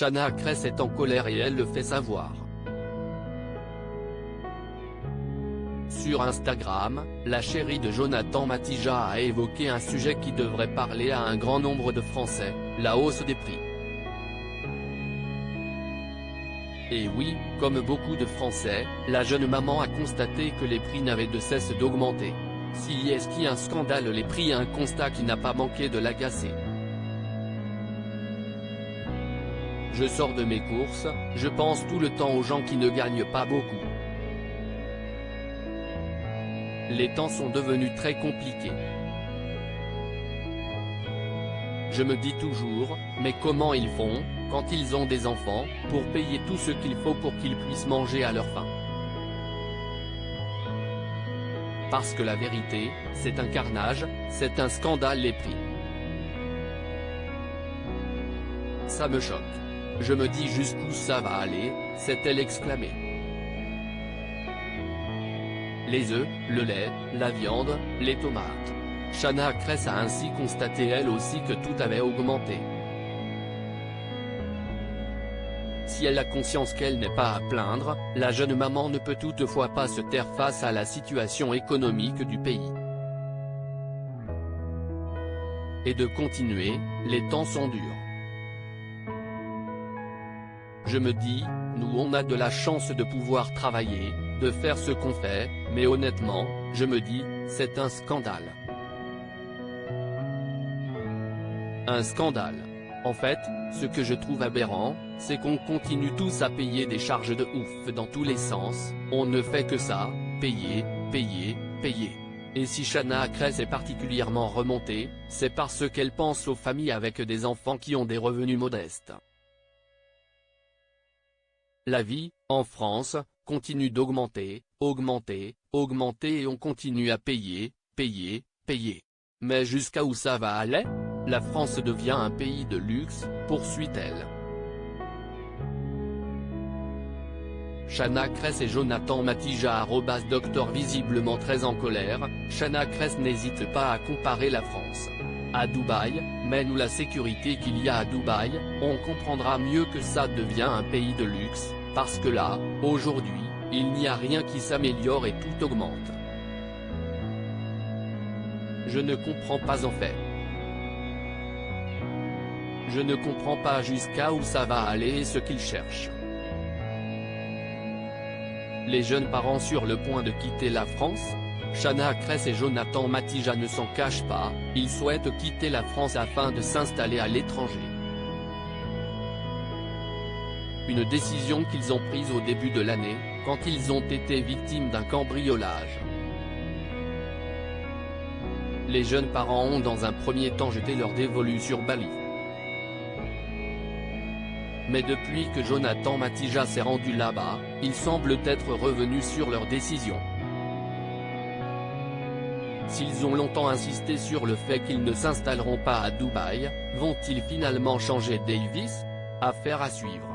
Shana Kress est en colère et elle le fait savoir. Sur Instagram, la chérie de Jonathan Matija a évoqué un sujet qui devrait parler à un grand nombre de Français, la hausse des prix. Et oui, comme beaucoup de Français, la jeune maman a constaté que les prix n'avaient de cesse d'augmenter. Si est-ce qu'il y a un scandale les prix, un constat qui n'a pas manqué de l'agacer. Je sors de mes courses, je pense tout le temps aux gens qui ne gagnent pas beaucoup. Les temps sont devenus très compliqués. Je me dis toujours, mais comment ils font, quand ils ont des enfants, pour payer tout ce qu'il faut pour qu'ils puissent manger à leur faim? Parce que la vérité, c'est un carnage, c'est un scandale les prix. Ça me choque. Je me dis jusqu'où ça va aller, s'est-elle exclamée. Les œufs, le lait, la viande, les tomates. Shana Kress a ainsi constaté elle aussi que tout avait augmenté. Si elle a conscience qu'elle n'est pas à plaindre, la jeune maman ne peut toutefois pas se taire face à la situation économique du pays. Et de continuer, les temps sont durs. Je me dis, nous on a de la chance de pouvoir travailler, de faire ce qu'on fait, mais honnêtement, je me dis, c'est un scandale. Un scandale. En fait, ce que je trouve aberrant, c'est qu'on continue tous à payer des charges de ouf dans tous les sens, on ne fait que ça, payer, payer, payer. Et si Shana Kress est particulièrement remontée, c'est parce qu'elle pense aux familles avec des enfants qui ont des revenus modestes. La vie, en France, continue d'augmenter, augmenter, augmenter et on continue à payer, payer, payer. Mais jusqu'à où ça va aller? La France devient un pays de luxe, poursuit-elle. Shana Kress et Jonathan Matija @docteur visiblement très en colère, Shana Kress n'hésite pas à comparer la France à Dubaï, mais nous la sécurité qu'il y a à Dubaï, on comprendra mieux que ça devient un pays de luxe, parce que là, aujourd'hui, il n'y a rien qui s'améliore et tout augmente. Je ne comprends pas en fait. Je ne comprends pas jusqu'à où ça va aller et ce qu'ils cherchent. Les jeunes parents sur le point de quitter la France? Shana Kress et Jonathan Matija ne s'en cachent pas, ils souhaitent quitter la France afin de s'installer à l'étranger. Une décision qu'ils ont prise au début de l'année, quand ils ont été victimes d'un cambriolage. Les jeunes parents ont dans un premier temps jeté leur dévolu sur Bali. Mais depuis que Jonathan Matija s'est rendu là-bas, ils semblent être revenus sur leur décision. S'ils ont longtemps insisté sur le fait qu'ils ne s'installeront pas à Dubaï, vont-ils finalement changer d'avis? Affaire à suivre.